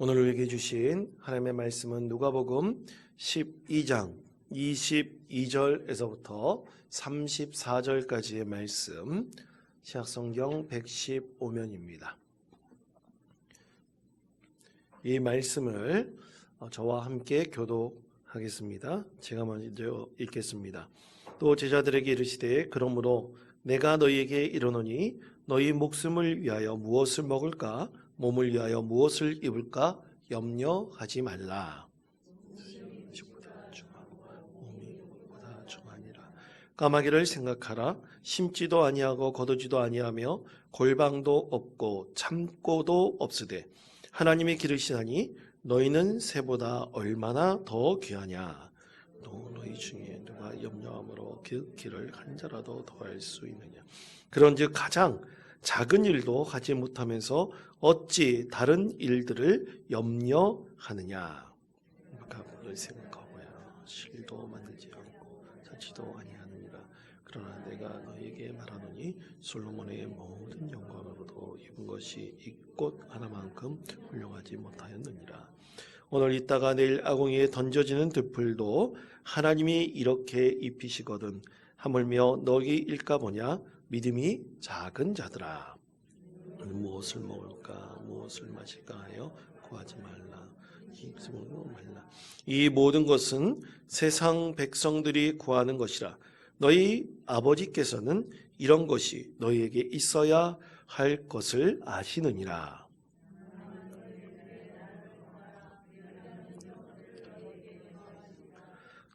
오늘 우리에게 주신 하나님의 말씀은 누가복음 12장 22절에서부터 34절까지의 말씀, 신약성경 115면입니다. 이 말씀을 저와 함께 교독하겠습니다. 제가 먼저 읽겠습니다. 또 제자들에게 이르시되 그러므로 내가 너희에게 이르노니 너희 목숨을 위하여 무엇을 먹을까 몸을 위하여 무엇을 입을까 염려하지 말라. 몸이보다 중하니라. 까마귀를 생각하라. 심지도 아니하고 거두지도 아니하며 골방도 없고 창고도 없으되 하나님이 기르시나니 너희는 새보다 얼마나 더 귀하냐. 또 너희 중에 누가 염려함으로 그 길을 한 자라도 더할 수 있느냐. 그런즉 가장 작은 일도 하지 못하면서 어찌 다른 일들을 염려하느냐. 갑을 생각하고야 실도 만들지 않고 자치도 아니하느니라. 그러나 내가 너에게 말하노니 솔로몬의 모든 영광으로도 입은 것이 이 꽃 하나만큼 훌륭하지 못하였느니라. 오늘 있다가 내일 아궁이에 던져지는 들풀도 하나님이 이렇게 입히시거든 하물며 너희일까 보냐. 믿음이 작은 자들아. 무엇을 먹을까 무엇을 마실까 하여 구하지 말라. 이 모든 것은 세상 백성들이 구하는 것이라. 너희 아버지께서는 이런 것이 너희에게 있어야 할 것을 아시느니라.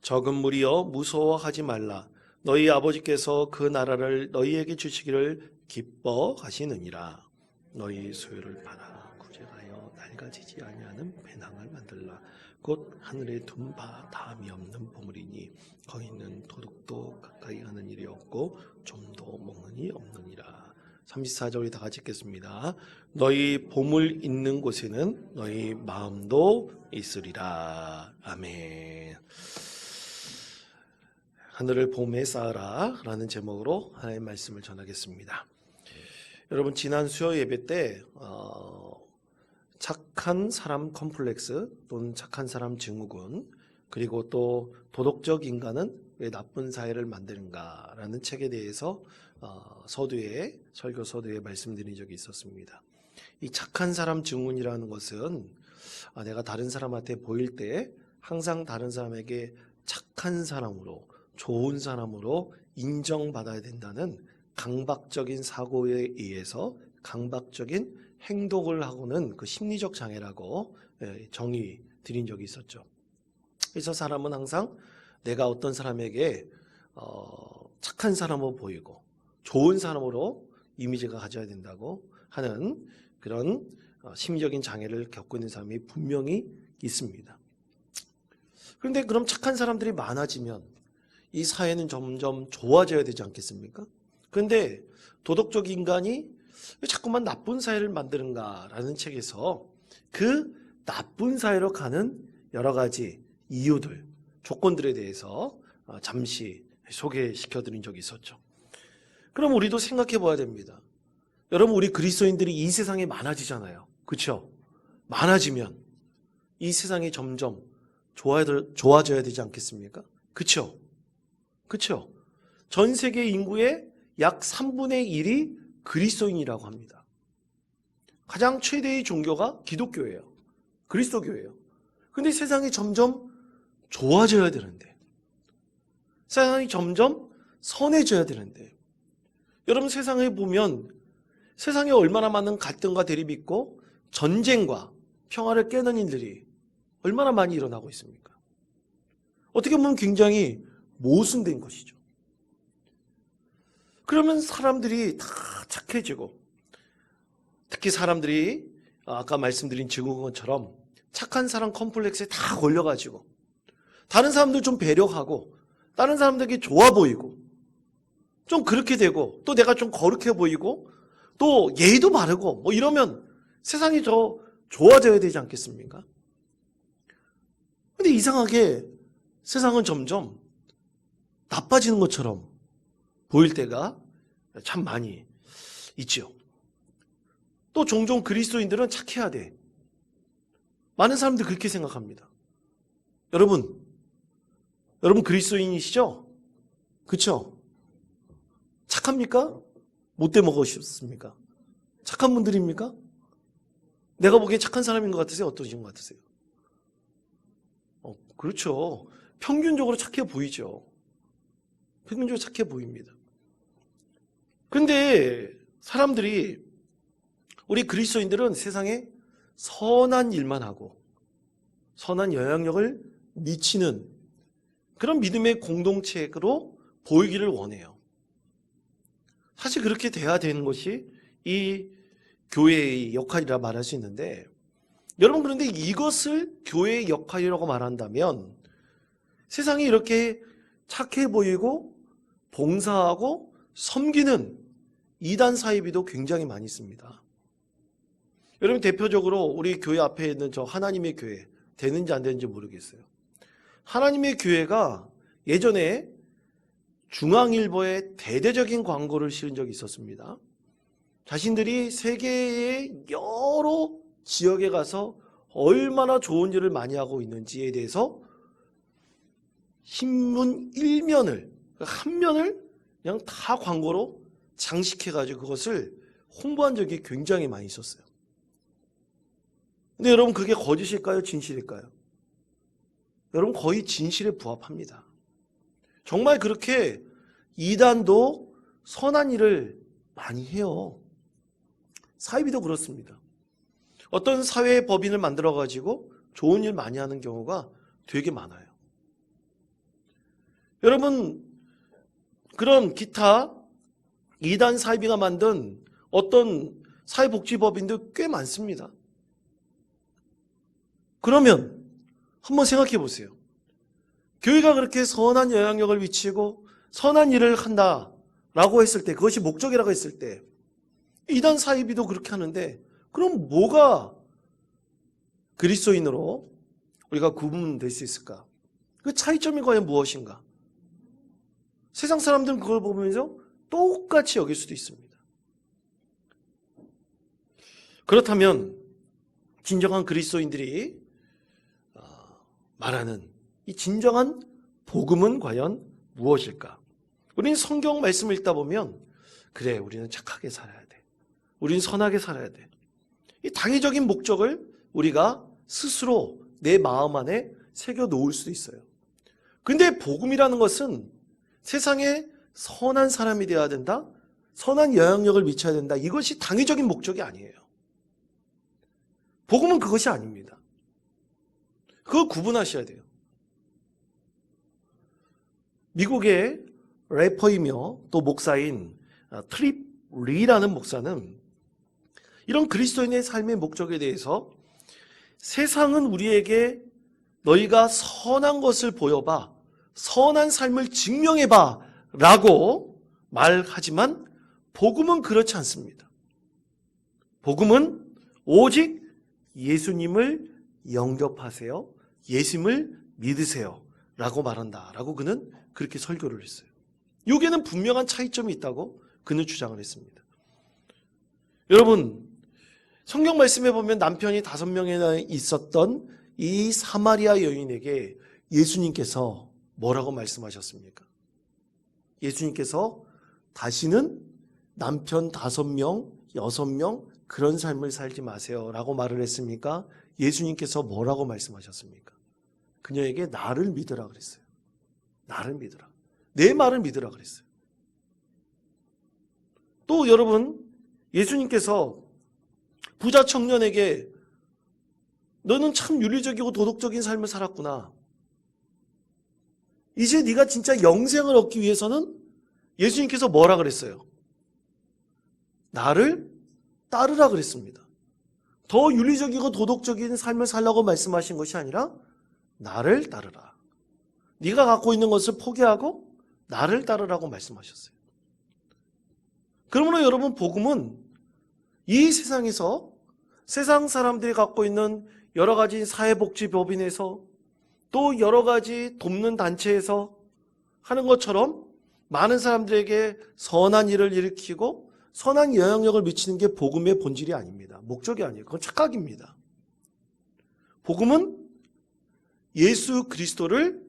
적은 무리여 무서워하지 말라. 너희 아버지께서 그 나라를 너희에게 주시기를 기뻐하시느니라. 너희 소유를 팔아 구제하여 낡아지지 아니하는 배낭을 만들라. 곧 하늘에 둔 바 다함이 없는 보물이니 거기 있는 도둑도 가까이 하는 일이 없고 좀도 먹는 이 없느니라. 34절 우리 다 같이 읽겠습니다. 너희 보물 있는 곳에는 너희 마음도 있으리라. 아멘. 하늘을 봄에 쌓아라 라는 제목으로 하나님의 말씀을 전하겠습니다. 여러분, 지난 수요 예배 때 착한 사람 컴플렉스 또는 착한 사람 증후군, 그리고 또 도덕적 인간은 왜 나쁜 사회를 만드는가 라는 책에 대해서 설교 서두에 말씀드린 적이 있었습니다. 이 착한 사람 증후군이라는 것은 내가 다른 사람한테 보일 때 항상 다른 사람에게 착한 사람으로, 좋은 사람으로 인정받아야 된다는 강박적인 사고에 의해서 강박적인 행동을 하고는 그 심리적 장애라고 정의 드린 적이 있었죠. 그래서 사람은 항상 내가 어떤 사람에게 착한 사람으로 보이고 좋은 사람으로 이미지가 가져야 된다고 하는 그런 심리적인 장애를 겪고 있는 사람이 분명히 있습니다. 그런데 그럼 착한 사람들이 많아지면 이 사회는 점점 좋아져야 되지 않겠습니까? 그런데 도덕적 인간이 왜 자꾸만 나쁜 사회를 만드는가라는 책에서 그 나쁜 사회로 가는 여러 가지 이유들, 조건들에 대해서 잠시 소개시켜드린 적이 있었죠. 그럼 우리도 생각해 봐야 됩니다. 여러분, 우리 그리스도인들이 이 세상에 많아지잖아요. 그렇죠? 많아지면 이 세상이 점점 좋아져야 되지 않겠습니까? 그렇죠? 그렇죠? 전 세계 인구의 약 3분의 1이 그리스도인이라고 합니다. 가장 최대의 종교가 기독교예요. 그리스도교예요. 그런데 세상이 점점 좋아져야 되는데, 세상이 점점 선해져야 되는데, 여러분, 세상에 보면 세상에 얼마나 많은 갈등과 대립이 있고 전쟁과 평화를 깨는 일들이 얼마나 많이 일어나고 있습니까? 어떻게 보면 굉장히 모순된 것이죠. 그러면 사람들이 다 착해지고, 특히 사람들이 아까 말씀드린 증후군처럼 착한 사람 컴플렉스에 다 걸려가지고 다른 사람들 좀 배려하고 다른 사람들에게 좋아 보이고 좀 그렇게 되고 또 내가 좀 거룩해 보이고 또 예의도 바르고 뭐 이러면 세상이 더 좋아져야 되지 않겠습니까? 근데 이상하게 세상은 점점 나빠지는 것처럼 보일 때가 참 많이 있죠. 또 종종 그리스도인들은 착해야 돼. 많은 사람들이 그렇게 생각합니다. 여러분 그리스도인이시죠? 그렇죠? 착합니까? 못돼 먹으셨습니까? 착한 분들입니까? 내가 보기에 착한 사람인 것 같으세요? 어떠신 것 같으세요? 그렇죠. 평균적으로 착해 보이죠. 평균적으로 착해 보입니다. 그런데 사람들이, 우리 그리스도인들은 세상에 선한 일만 하고 선한 영향력을 미치는 그런 믿음의 공동체로 보이기를 원해요. 사실 그렇게 돼야 되는 것이 이 교회의 역할이라 말할 수 있는데, 여러분 그런데 이것을 교회의 역할이라고 말한다면 세상에 이렇게 착해 보이고 봉사하고 섬기는 이단 사이비도 굉장히 많이 있습니다. 여러분 대표적으로 우리 교회 앞에 있는 저 하나님의 교회, 되는지 안 되는지 모르겠어요. 하나님의 교회가 예전에 중앙일보에 대대적인 광고를 실은 적이 있었습니다. 자신들이 세계의 여러 지역에 가서 얼마나 좋은 일을 많이 하고 있는지에 대해서 신문 1면을, 한 면을 그냥 다 광고로 장식해가지고 그것을 홍보한 적이 굉장히 많이 있었어요. 근데 여러분 그게 거짓일까요? 진실일까요? 여러분 거의 진실에 부합합니다. 정말 그렇게 이단도 선한 일을 많이 해요. 사이비도 그렇습니다. 어떤 사회의 법인을 만들어가지고 좋은 일 많이 하는 경우가 되게 많아요. 여러분 그런 기타 이단 사이비가 만든 어떤 사회복지법인도 꽤 많습니다. 그러면 한번 생각해 보세요. 교회가 그렇게 선한 영향력을 미치고 선한 일을 한다라고 했을 때, 그것이 목적이라고 했을 때 이단 사이비도 그렇게 하는데, 그럼 뭐가 그리스도인으로 우리가 구분될 수 있을까? 그 차이점이 과연 무엇인가? 세상 사람들은 그걸 보면서 똑같이 여길 수도 있습니다. 그렇다면 진정한 그리스도인들이 말하는 이 진정한 복음은 과연 무엇일까? 우리는 성경 말씀을 읽다 보면 그래, 우리는 착하게 살아야 돼. 우리는 선하게 살아야 돼. 이 당위적인 목적을 우리가 스스로 내 마음 안에 새겨 놓을 수도 있어요. 근데 복음이라는 것은 세상에 선한 사람이 되어야 된다, 선한 영향력을 미쳐야 된다, 이것이 당위적인 목적이 아니에요. 복음은 그것이 아닙니다. 그걸 구분하셔야 돼요. 미국의 래퍼이며 또 목사인 트립 리라는 목사는 이런 그리스도인의 삶의 목적에 대해서, 세상은 우리에게 너희가 선한 것을 보여봐, 선한 삶을 증명해봐 라고 말하지만 복음은 그렇지 않습니다. 복음은 오직 예수님을 영접하세요, 예수님을 믿으세요 라고 말한다 라고 그는 그렇게 설교를 했어요. 여기에는 분명한 차이점이 있다고 그는 주장을 했습니다. 여러분 성경 말씀에 보면 남편이 5명이나 있었던 이 사마리아 여인에게 예수님께서 뭐라고 말씀하셨습니까? 예수님께서 다시는 남편 5명, 6명 그런 삶을 살지 마세요 라고 말을 했습니까? 예수님께서 뭐라고 말씀하셨습니까? 그녀에게 나를 믿으라 그랬어요. 나를 믿으라. 내 말을 믿으라 그랬어요. 또 여러분 예수님께서 부자 청년에게 너는 참 윤리적이고 도덕적인 삶을 살았구나, 이제 네가 진짜 영생을 얻기 위해서는 예수님께서 뭐라 그랬어요? 나를 따르라 그랬습니다. 더 윤리적이고 도덕적인 삶을 살라고 말씀하신 것이 아니라 나를 따르라. 네가 갖고 있는 것을 포기하고 나를 따르라고 말씀하셨어요. 그러므로 여러분 복음은 이 세상에서 세상 사람들이 갖고 있는 여러 가지 사회복지법인에서 또 여러 가지 돕는 단체에서 하는 것처럼 많은 사람들에게 선한 일을 일으키고 선한 영향력을 미치는 게 복음의 본질이 아닙니다. 목적이 아니에요. 그건 착각입니다. 복음은 예수 그리스도를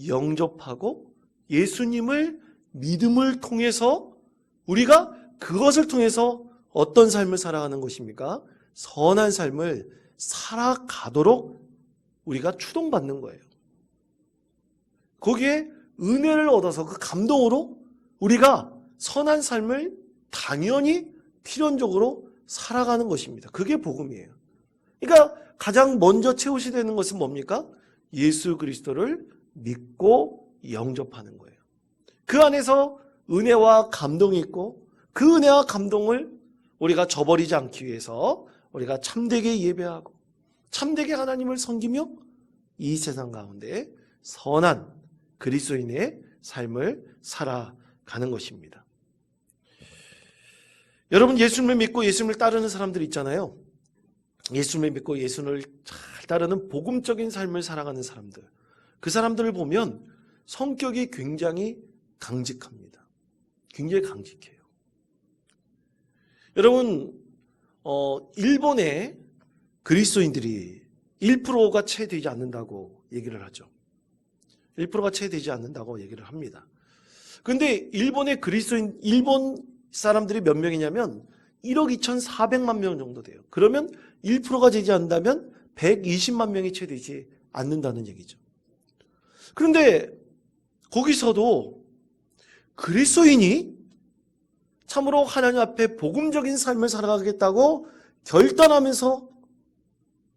영접하고 예수님을 믿음을 통해서 우리가 그것을 통해서 어떤 삶을 살아가는 것입니까? 선한 삶을 살아가도록 우리가 추동받는 거예요. 거기에 은혜를 얻어서 그 감동으로 우리가 선한 삶을 당연히 필연적으로 살아가는 것입니다. 그게 복음이에요. 그러니까 가장 먼저 채우셔야 되는 것은 뭡니까? 예수 그리스도를 믿고 영접하는 거예요. 그 안에서 은혜와 감동이 있고 그 은혜와 감동을 우리가 저버리지 않기 위해서 우리가 참되게 예배하고 참되게 하나님을 섬기며 이 세상 가운데 선한 그리스도인의 삶을 살아가는 것입니다. 여러분, 예수님을 믿고 예수님을 따르는 사람들 있잖아요. 예수님을 믿고 예수님을 잘 따르는 복음적인 삶을 살아가는 사람들. 그 사람들을 보면 성격이 굉장히 강직합니다. 굉장히 강직해요. 여러분, 일본의 그리스도인들이 1%가 채 되지 않는다고 얘기를 하죠. 1%가 채 되지 않는다고 얘기를 합니다. 그런데 일본의 그리스도인, 일본 사람들이 몇 명이냐면 1억 2,400만 명 정도 돼요. 그러면 1%가 되지 않는다면 120만 명이 채 되지 않는다는 얘기죠. 그런데 거기서도 그리스도인이 참으로 하나님 앞에 복음적인 삶을 살아가겠다고 결단하면서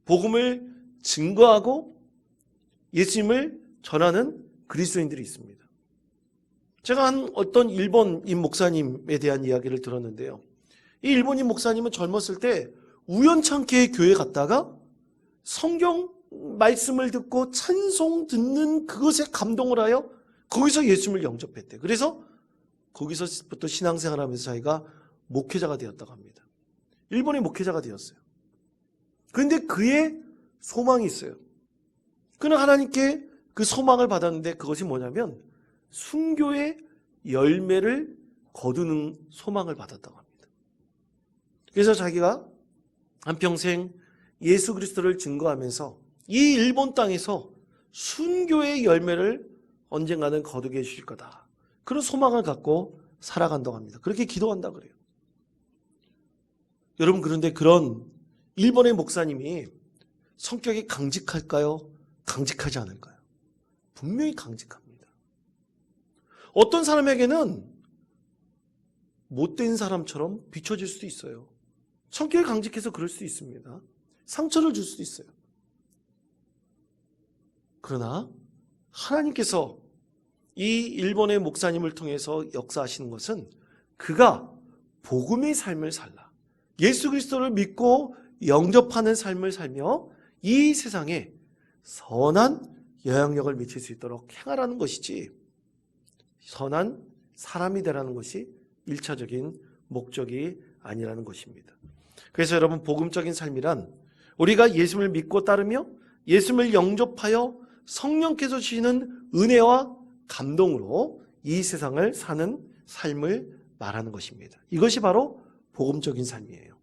복음을 증거하고 예수님을 전하는 그리스도인들이 있습니다. 제가 어떤 일본인 목사님에 대한 이야기를 들었는데요. 이 일본인 목사님은 젊었을 때 우연찮게 교회 갔다가 성경 말씀을 듣고 찬송 듣는 그것에 감동을 하여 거기서 예수님을 영접했대요. 그래서 거기서부터 신앙생활하면서 자기가 목회자가 되었다고 합니다. 일본의 목회자가 되었어요. 그런데 그의 소망이 있어요. 그는 하나님께 그 소망을 받았는데 그것이 뭐냐면 순교의 열매를 거두는 소망을 받았다고 합니다. 그래서 자기가 한평생 예수 그리스도를 증거하면서 이 일본 땅에서 순교의 열매를 언젠가는 거두게 해주실 거다. 그런 소망을 갖고 살아간다고 합니다. 그렇게 기도한다 그래요. 여러분, 그런데 그런 일본의 목사님이 성격이 강직할까요? 강직하지 않을까요? 분명히 강직합니다. 어떤 사람에게는 못된 사람처럼 비춰질 수도 있어요. 성격이 강직해서 그럴 수도 있습니다. 상처를 줄 수도 있어요. 그러나 하나님께서 이 일본의 목사님을 통해서 역사하시는 것은 그가 복음의 삶을 살라, 예수 그리스도를 믿고 영접하는 삶을 살며 이 세상에 선한 영향력을 미칠 수 있도록 행하라는 것이지 선한 사람이 되라는 것이 1차적인 목적이 아니라는 것입니다. 그래서 여러분, 복음적인 삶이란 우리가 예수님을 믿고 따르며 예수님을 영접하여 성령께서 주시는 은혜와 감동으로 이 세상을 사는 삶을 말하는 것입니다. 이것이 바로 복음적인 삶이에요.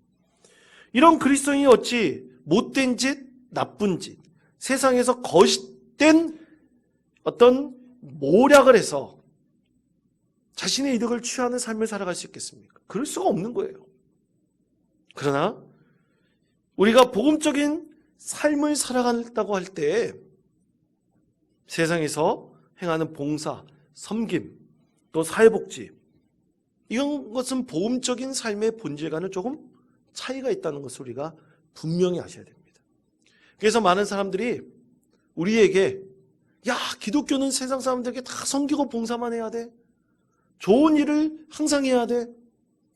이런 그리스도인이 어찌 못된 짓, 나쁜 짓, 세상에서 거짓된 어떤 모략을 해서 자신의 이득을 취하는 삶을 살아갈 수 있겠습니까? 그럴 수가 없는 거예요. 그러나 우리가 복음적인 삶을 살아간다고 할 때 세상에서 행하는 봉사, 섬김, 또 사회복지, 이런 것은 복음적인 삶의 본질과는 조금 차이가 있다는 것을 우리가 분명히 아셔야 됩니다. 그래서 많은 사람들이 우리에게 기독교는 세상 사람들에게 다 섬기고 봉사만 해야 돼, 좋은 일을 항상 해야 돼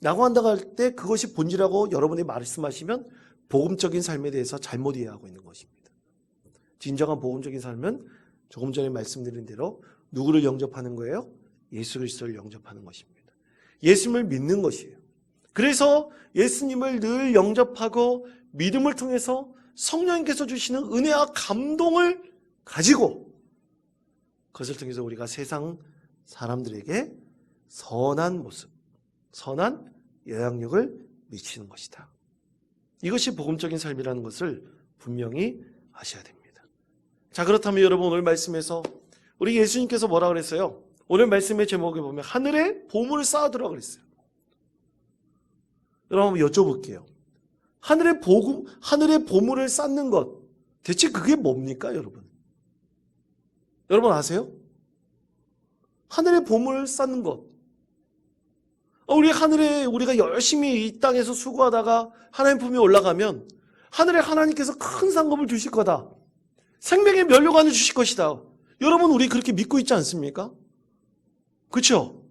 라고 한다고 할 때 그것이 본질이라고 여러분이 말씀하시면 복음적인 삶에 대해서 잘못 이해하고 있는 것입니다. 진정한 복음적인 삶은 조금 전에 말씀드린 대로 누구를 영접하는 거예요? 예수 그리스도를 영접하는 것입니다. 예수님을 믿는 것이에요. 그래서 예수님을 늘 영접하고 믿음을 통해서 성령님께서 주시는 은혜와 감동을 가지고 그것을 통해서 우리가 세상 사람들에게 선한 모습, 선한 영향력을 미치는 것이다. 이것이 복음적인 삶이라는 것을 분명히 아셔야 됩니다. 자, 그렇다면 여러분 오늘 말씀에서 우리 예수님께서 뭐라 그랬어요? 오늘 말씀의 제목에 보면 하늘에 보물을 쌓아두라 그랬어요. 여러분 한번 여쭤볼게요. 하늘에 보물을 쌓는 것, 대체 그게 뭡니까, 여러분? 여러분 아세요? 하늘에 보물을 쌓는 것. 우리 하늘에 우리가 열심히 이 땅에서 수고하다가 하나님 품에 올라가면 하늘에 하나님께서 큰 상급을 주실 거다. 생명의 면류관을 주실 것이다. 여러분 우리 그렇게 믿고 있지 않습니까? 그렇죠?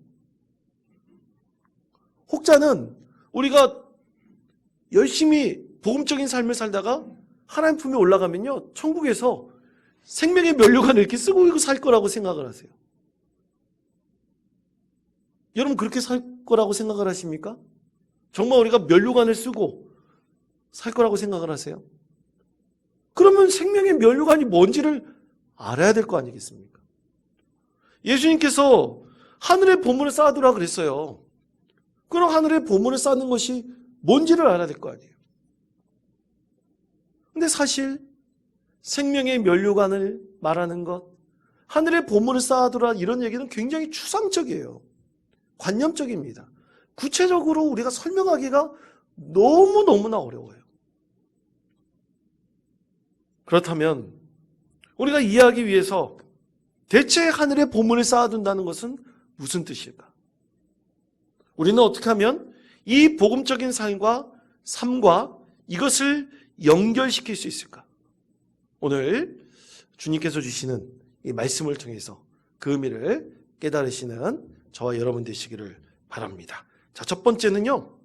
혹자는 우리가 열심히 복음적인 삶을 살다가 하나님 품에 올라가면요, 천국에서 생명의 면류관을 이렇게 쓰고 살 거라고 생각을 하세요. 여러분 그렇게 살 거라고 생각을 하십니까? 정말 우리가 면류관을 쓰고 살 거라고 생각을 하세요? 그러면 생명의 면류관이 뭔지를 알아야 될 거 아니겠습니까? 예수님께서 하늘에 보물을 쌓아두라 그랬어요. 그럼 하늘에 보물을 쌓는 것이 뭔지를 알아야 될 거 아니에요. 근데 사실 생명의 면류관을 말하는 것, 하늘에 보물을 쌓아두라 이런 얘기는 굉장히 추상적이에요. 관념적입니다. 구체적으로 우리가 설명하기가 너무너무나 어려워요. 그렇다면 우리가 이해하기 위해서 대체 하늘에 보물을 쌓아둔다는 것은 무슨 뜻일까? 우리는 어떻게 하면 이 복음적인 삶과 이것을 연결시킬 수 있을까? 오늘 주님께서 주시는 이 말씀을 통해서 그 의미를 깨달으시는 저와 여러분 되시기를 바랍니다. 자, 첫 번째는요,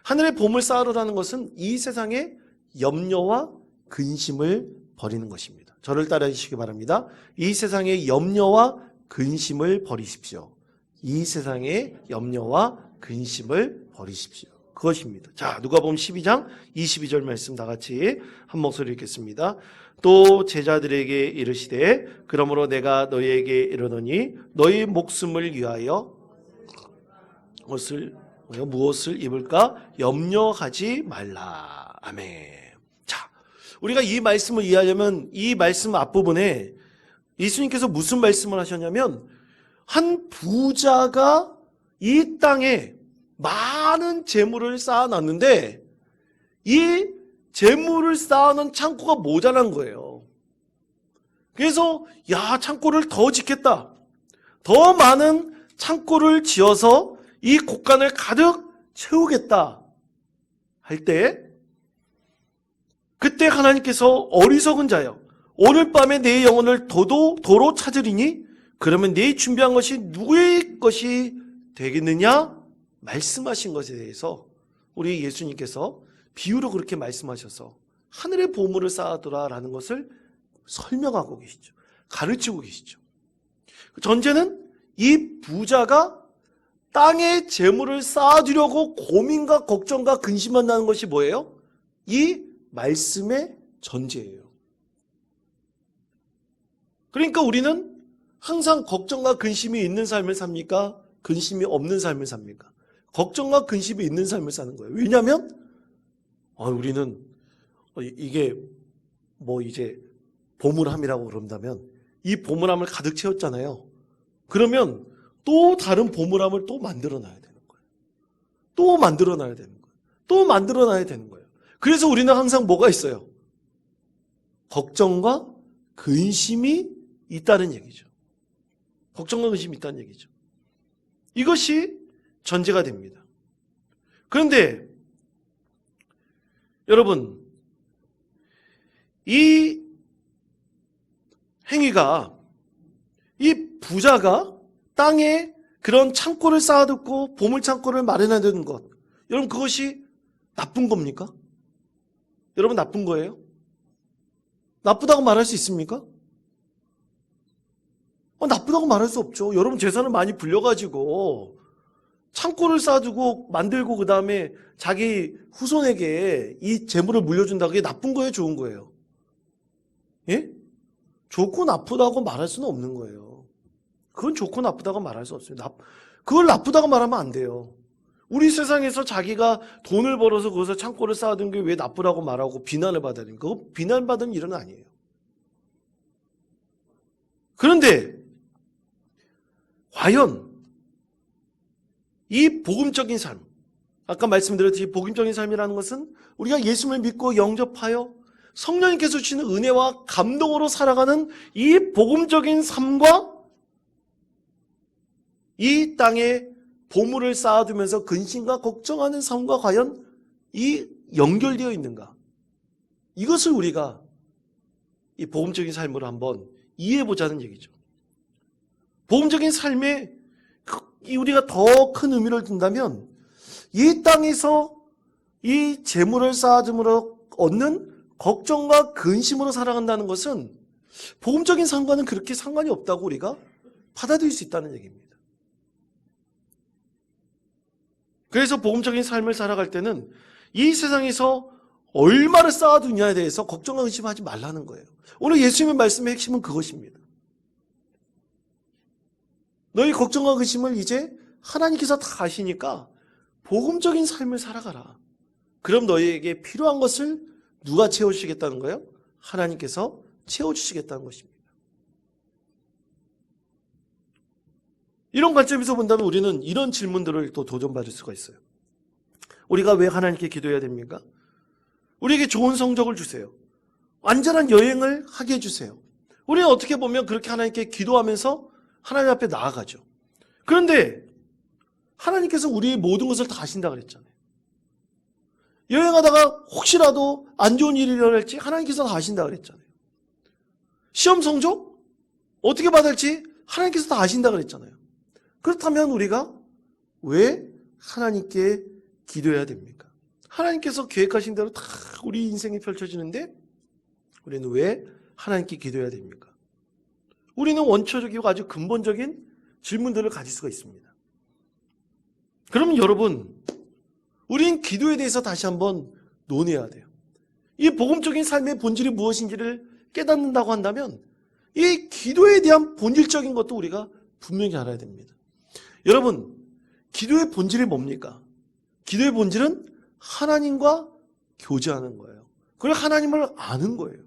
하늘에 보물 쌓으라는 것은 이 세상의 염려와 근심을 버리는 것입니다. 저를 따라해 주시기 바랍니다. 이 세상의 염려와 근심을 버리십시오. 이 세상의 염려와 근심을 버리십시오. 그것입니다. 자, 누가복음 12장 22절 말씀 다 같이 한 목소리 읽겠습니다. 또 제자들에게 이르시되 그러므로 내가 너희에게 이르노니 너희 목숨을 위하여 무엇을 입을까 염려하지 말라. 아멘. 자, 우리가 이 말씀을 이해하려면 이 말씀 앞부분에 예수님께서 무슨 말씀을 하셨냐면 한 부자가 이 땅에 많은 재물을 쌓아놨는데 이 재물을 쌓아놓은 창고가 모자란 거예요. 그래서 창고를 더 짓겠다. 더 많은 창고를 지어서 이 곳간을 가득 채우겠다 할 때 그때 하나님께서 어리석은 자여 오늘 밤에 내 영혼을 도로 찾으리니 그러면 네 준비한 것이 누구의 것이 되겠느냐 말씀하신 것에 대해서 우리 예수님께서 비유로 그렇게 말씀하셔서 하늘의 보물을 쌓아두라라는 것을 설명하고 계시죠. 가르치고 계시죠. 전제는 이 부자가 땅에 재물을 쌓아두려고 고민과 걱정과 근심한다는 것이 뭐예요? 이 말씀의 전제예요. 그러니까 우리는 항상 걱정과 근심이 있는 삶을 삽니까? 근심이 없는 삶을 삽니까? 걱정과 근심이 있는 삶을 사는 거예요. 왜냐하면 우리는 이게 이제 보물함이라고 그런다면 이 보물함을 가득 채웠잖아요. 그러면 또 다른 보물함을 또 만들어놔야 되는 거예요. 또 만들어놔야 되는 거예요. 또 만들어놔야 되는 거예요. 그래서 우리는 항상 뭐가 있어요? 걱정과 근심이 있다는 얘기죠. 걱정과 근심이 있다는 얘기죠. 이것이 전제가 됩니다. 그런데 여러분, 이 행위가 이 부자가 땅에 그런 창고를 쌓아두고 보물창고를 마련하는 것, 여러분 그것이 나쁜 겁니까? 여러분 나쁜 거예요? 나쁘다고 말할 수 있습니까? 나쁘다고 말할 수 없죠. 여러분 재산을 많이 불려가지고 창고를 쌓아두고 만들고 그 다음에 자기 후손에게 이 재물을 물려준다고 그게 나쁜 거예요? 좋은 거예요? 예? 좋고 나쁘다고 말할 수는 없는 거예요. 그건 좋고 나쁘다고 말할 수 없어요. 그걸 나쁘다고 말하면 안 돼요. 우리 세상에서 자기가 돈을 벌어서 거기서 창고를 쌓아둔 게 왜 나쁘라고 말하고 비난을 받아야 됩니까? 그거 비난받은 일은 아니에요. 그런데 과연 이 복음적인 삶, 아까 말씀드렸듯이 복음적인 삶이라는 것은 우리가 예수님을 믿고 영접하여 성령님께서 주시는 은혜와 감동으로 살아가는 이 복음적인 삶과 이 땅에 보물을 쌓아두면서 근심과 걱정하는 삶과 과연 이 연결되어 있는가? 이것을 우리가 이 복음적인 삶으로 한번 이해해보자는 얘기죠. 복음적인 삶에 우리가 더 큰 의미를 둔다면 이 땅에서 이 재물을 쌓아둠으로 얻는 걱정과 근심으로 살아간다는 것은 복음적인 삶과는 그렇게 상관이 없다고 우리가 받아들일 수 있다는 얘기입니다. 그래서 복음적인 삶을 살아갈 때는 이 세상에서 얼마를 쌓아두냐에 대해서 걱정과 의심하지 말라는 거예요. 오늘 예수님의 말씀의 핵심은 그것입니다. 너희 걱정과 의심을 이제 하나님께서 다 아시니까 복음적인 삶을 살아가라. 그럼 너희에게 필요한 것을 누가 채워주시겠다는 거예요? 하나님께서 채워주시겠다는 것입니다. 이런 관점에서 본다면 우리는 이런 질문들을 또 도전받을 수가 있어요. 우리가 왜 하나님께 기도해야 됩니까? 우리에게 좋은 성적을 주세요. 안전한 여행을 하게 해주세요. 우리는 어떻게 보면 그렇게 하나님께 기도하면서 하나님 앞에 나아가죠. 그런데 하나님께서 우리의 모든 것을 다 아신다고 그랬잖아요. 여행하다가 혹시라도 안 좋은 일이 일어날지 하나님께서 다 아신다고 그랬잖아요. 시험 성적 어떻게 받을지 하나님께서 다 아신다고 그랬잖아요. 그렇다면 우리가 왜 하나님께 기도해야 됩니까? 하나님께서 계획하신 대로 다 우리 인생이 펼쳐지는데 우리는 왜 하나님께 기도해야 됩니까? 우리는 원초적이고 아주 근본적인 질문들을 가질 수가 있습니다. 그럼 여러분, 우린 기도에 대해서 다시 한번 논해야 돼요. 이 복음적인 삶의 본질이 무엇인지를 깨닫는다고 한다면 이 기도에 대한 본질적인 것도 우리가 분명히 알아야 됩니다. 여러분, 기도의 본질이 뭡니까? 기도의 본질은 하나님과 교제하는 거예요. 그리고 하나님을 아는 거예요.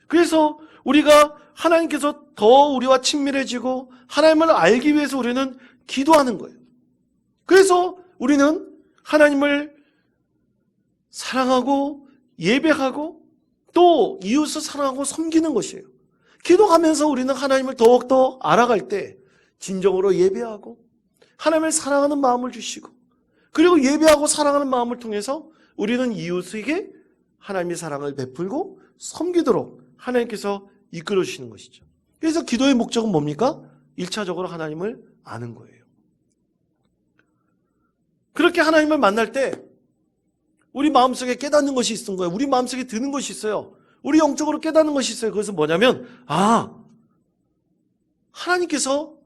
그래서 우리가 하나님께서 더 우리와 친밀해지고 하나님을 알기 위해서 우리는 기도하는 거예요. 그래서 우리는 하나님을 사랑하고 예배하고 또 이웃을 사랑하고 섬기는 것이에요. 기도하면서 우리는 하나님을 더욱더 알아갈 때 진정으로 예배하고 하나님을 사랑하는 마음을 주시고 그리고 예배하고 사랑하는 마음을 통해서 우리는 이웃에게 하나님의 사랑을 베풀고 섬기도록 하나님께서 이끌어 주시는 것이죠. 그래서 기도의 목적은 뭡니까? 1차적으로 하나님을 아는 거예요. 그렇게 하나님을 만날 때 우리 마음속에 깨닫는 것이 있는 거예요. 우리 마음속에 드는 것이 있어요. 우리 영적으로 깨닫는 것이 있어요. 그것은 뭐냐면 하나님께서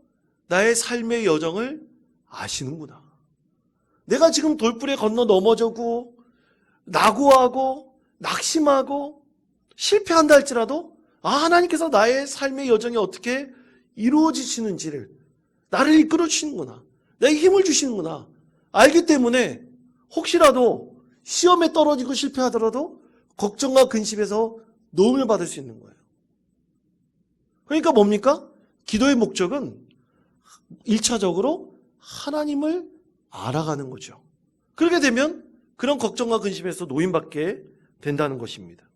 나의 삶의 여정을 아시는구나. 내가 지금 돌불에 건너 넘어져고 낙오하고 낙심하고 실패한다 할지라도 하나님께서 나의 삶의 여정이 어떻게 이루어지시는지를 나를 이끌어 주시는구나. 내게 힘을 주시는구나. 알기 때문에 혹시라도 시험에 떨어지고 실패하더라도 걱정과 근심에서 도움을 받을 수 있는 거예요. 그러니까 뭡니까? 기도의 목적은 1차적으로 하나님을 알아가는 거죠. 그렇게 되면 그런 걱정과 근심에서 노임받게 된다는 것입니다.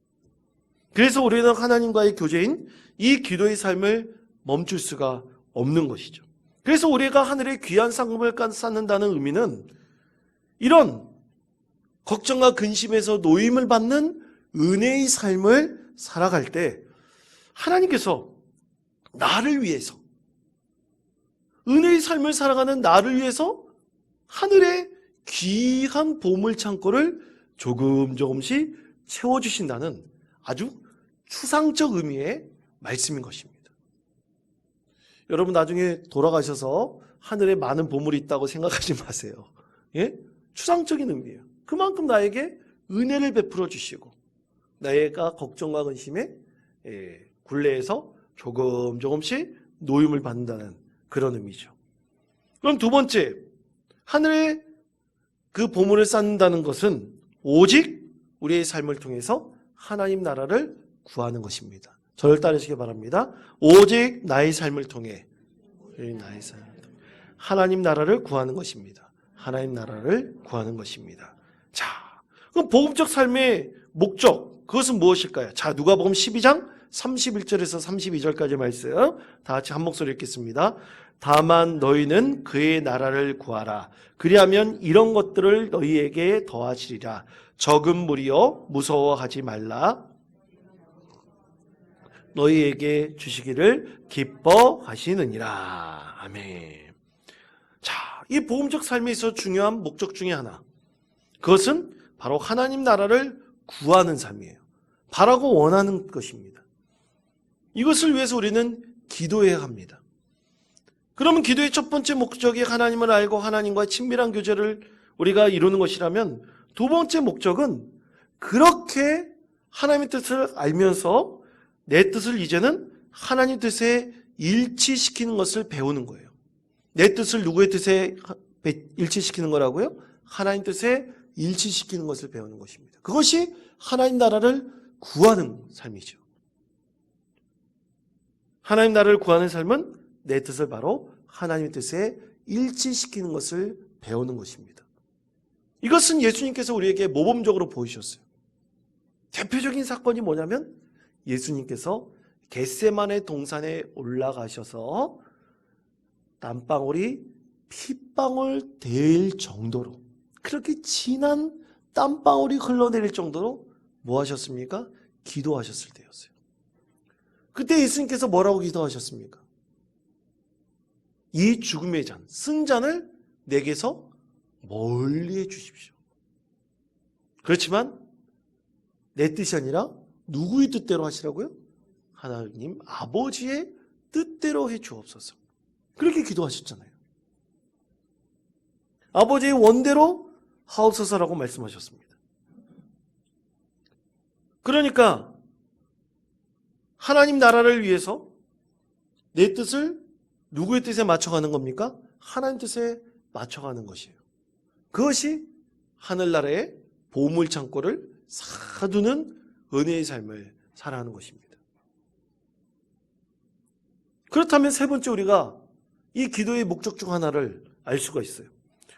그래서 우리는 하나님과의 교제인 이 기도의 삶을 멈출 수가 없는 것이죠. 그래서 우리가 하늘의 귀한 상급을 쌓는다는 의미는 이런 걱정과 근심에서 노임을 받는 은혜의 삶을 살아갈 때 하나님께서 나를 위해서 은혜의 삶을 살아가는 나를 위해서 하늘의 귀한 보물 창고를 조금씩 채워주신다는 아주 추상적 의미의 말씀인 것입니다. 여러분 나중에 돌아가셔서 하늘에 많은 보물이 있다고 생각하지 마세요. 예? 추상적인 의미예요. 그만큼 나에게 은혜를 베풀어 주시고 나의가 걱정과 근심에 굴레에서 조금씩 노임을 받는다는 그런 의미죠. 그럼 두 번째, 하늘의 그 보물을 쌓는다는 것은 오직 우리의 삶을 통해서 하나님 나라를 구하는 것입니다. 저를 따르시기 바랍니다. 오직 나의 삶을 통해 하나님 나라를 구하는 것입니다. 하나님 나라를 구하는 것입니다. 자, 그럼 복음적 삶의 목적, 그것은 무엇일까요? 자, 누가복음 12장 31절에서 32절까지 말씀 다 같이 한 목소리 읽겠습니다. 다만 너희는 그의 나라를 구하라. 그리하면 이런 것들을 너희에게 더하시리라. 적은 무리여 무서워하지 말라. 너희에게 주시기를 기뻐하시느니라. 아멘. 자, 이 복음적 삶에 있어서 중요한 목적 중에 하나, 그것은 바로 하나님 나라를 구하는 삶이에요. 바라고 원하는 것입니다. 이것을 위해서 우리는 기도해야 합니다. 그러면 기도의 첫 번째 목적이 하나님을 알고 하나님과의 친밀한 교제를 우리가 이루는 것이라면, 두 번째 목적은 그렇게 하나님의 뜻을 알면서 내 뜻을 이제는 하나님 뜻에 일치시키는 것을 배우는 거예요. 내 뜻을 누구의 뜻에 일치시키는 거라고요? 하나님 뜻에 일치시키는 것을 배우는 것입니다. 그것이 하나님 나라를 구하는 삶이죠. 하나님 나라를 구하는 삶은 내 뜻을 바로 하나님의 뜻에 일치시키는 것을 배우는 것입니다. 이것은 예수님께서 우리에게 모범적으로 보이셨어요. 대표적인 사건이 뭐냐면, 예수님께서 겟세마네 동산에 올라가셔서 땀방울이 핏방울 될 정도로, 그렇게 진한 땀방울이 흘러내릴 정도로 뭐 하셨습니까? 기도하셨을 때였어요. 그때 예수님께서 뭐라고 기도하셨습니까? 이 죽음의 잔, 쓴잔을 내게서 멀리 해 주십시오. 그렇지만 내 뜻이 아니라 누구의 뜻대로 하시라고요? 하나님 아버지의 뜻대로 해 주옵소서. 그렇게 기도하셨잖아요. 아버지의 원대로 하옵소서라고 말씀하셨습니다. 그러니까 하나님 나라를 위해서 내 뜻을 누구의 뜻에 맞춰가는 겁니까? 하나님 뜻에 맞춰가는 것이에요. 그것이 하늘나라의 보물창고를 사두는 은혜의 삶을 살아가는 것입니다. 그렇다면 세 번째, 우리가 이 기도의 목적 중 하나를 알 수가 있어요.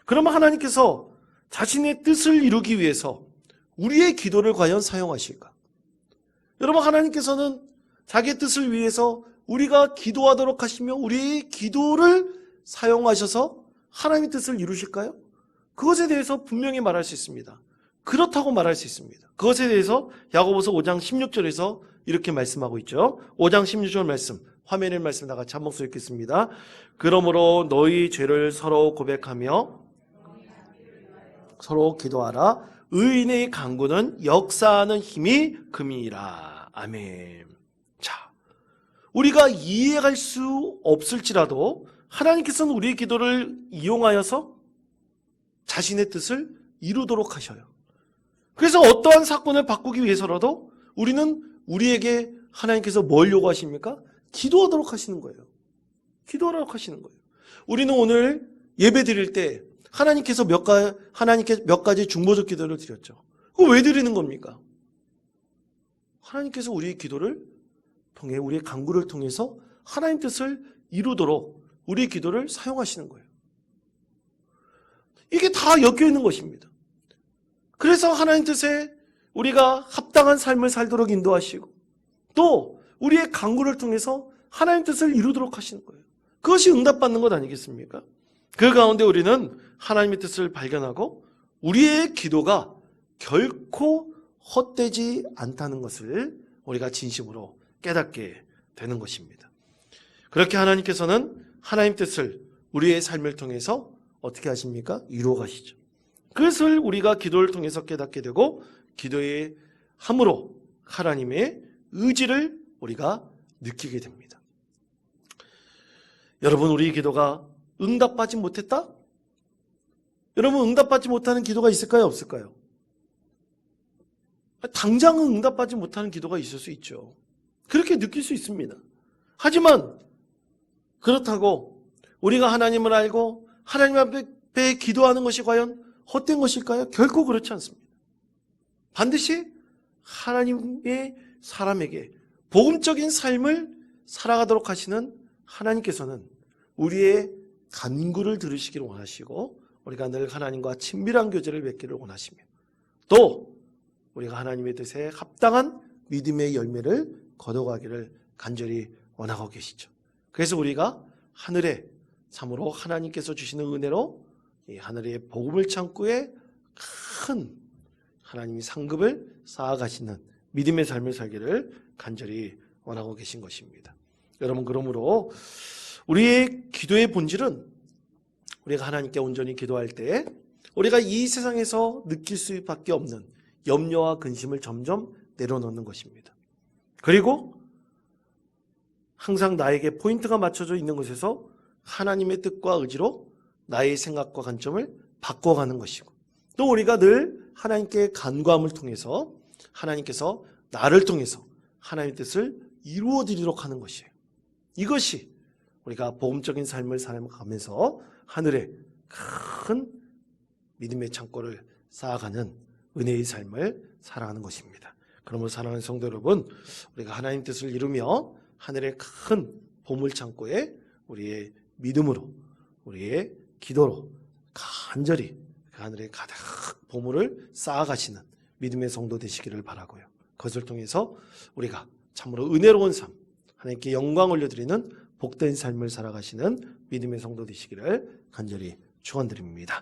그러면 하나님께서 자신의 뜻을 이루기 위해서 우리의 기도를 과연 사용하실까? 여러분, 하나님께서는 자기의 뜻을 위해서 우리가 기도하도록 하시며 우리의 기도를 사용하셔서 하나님의 뜻을 이루실까요? 그것에 대해서 분명히 말할 수 있습니다. 그렇다고 말할 수 있습니다. 그것에 대해서 야고보서 5장 16절에서 이렇게 말씀하고 있죠. 5장 16절 말씀, 화면에 말씀 다 같이 한 목소리 읽겠습니다. 그러므로 너희 죄를 서로 고백하며 서로 기도하라. 의인의 간구는 역사하는 힘이 금이니라. 아멘. 자, 우리가 이해할 수 없을지라도 하나님께서는 우리의 기도를 이용하여서 자신의 뜻을 이루도록 하셔요. 그래서 어떠한 사건을 바꾸기 위해서라도 우리는 우리에게 하나님께서 뭘 요구하십니까? 기도하도록 하시는 거예요. 기도하도록 하시는 거예요. 우리는 오늘 예배 드릴 때 하나님께서 하나님께 몇 가지 중보적 기도를 드렸죠. 그거 왜 드리는 겁니까? 하나님께서 우리의 기도를 통해, 우리의 간구를 통해서 하나님 뜻을 이루도록 우리의 기도를 사용하시는 거예요. 이게 다 엮여 있는 것입니다. 그래서 하나님 뜻에 우리가 합당한 삶을 살도록 인도하시고, 또 우리의 간구를 통해서 하나님 뜻을 이루도록 하시는 거예요. 그것이 응답받는 것 아니겠습니까? 그 가운데 우리는 하나님의 뜻을 발견하고 우리의 기도가 결코 헛되지 않다는 것을 우리가 진심으로 깨닫게 되는 것입니다. 그렇게 하나님께서는 하나님 뜻을 우리의 삶을 통해서 어떻게 하십니까? 이루어 가시죠. 그것을 우리가 기도를 통해서 깨닫게 되고, 기도의 함으로 하나님의 의지를 우리가 느끼게 됩니다. 여러분, 우리 기도가 응답받지 못했다? 여러분, 응답받지 못하는 기도가 있을까요? 없을까요? 당장은 응답받지 못하는 기도가 있을 수 있죠. 그렇게 느낄 수 있습니다. 하지만 그렇다고 우리가 하나님을 알고 하나님 앞에 기도하는 것이 과연 헛된 것일까요? 결코 그렇지 않습니다. 반드시 하나님의 사람에게 복음적인 삶을 살아가도록 하시는 하나님께서는 우리의 간구를 들으시기를 원하시고 우리가 늘 하나님과 친밀한 교제를 맺기를 원하시며 또 우리가 하나님의 뜻에 합당한 믿음의 열매를 거둬가기를 간절히 원하고 계시죠. 그래서 우리가 하늘에 참으로 하나님께서 주시는 은혜로 이 하늘의 복음을 창고에 큰 하나님이 상급을 쌓아가시는 믿음의 삶을 살기를 간절히 원하고 계신 것입니다. 여러분, 그러므로 우리의 기도의 본질은 우리가 하나님께 온전히 기도할 때 우리가 이 세상에서 느낄 수밖에 없는 염려와 근심을 점점 내려놓는 것입니다. 그리고 항상 나에게 포인트가 맞춰져 있는 것에서 하나님의 뜻과 의지로 나의 생각과 관점을 바꿔가는 것이고 또 우리가 늘 하나님께 간구함을 통해서 하나님께서 나를 통해서 하나님의 뜻을 이루어드리도록 하는 것이에요. 이것이 우리가 복음적인 삶을 살아가면서 하늘에 큰 믿음의 창고를 쌓아가는 은혜의 삶을 살아가는 것입니다. 그러므로 사랑하는 성도 여러분, 우리가 하나님 뜻을 이루며 하늘의 큰 보물 창고에 우리의 믿음으로 우리의 기도로 간절히 그 하늘에 가득 보물을 쌓아가시는 믿음의 성도 되시기를 바라고요. 그것을 통해서 우리가 참으로 은혜로운 삶, 하나님께 영광 올려드리는 복된 삶을 살아가시는 믿음의 성도 되시기를 간절히 축원드립니다.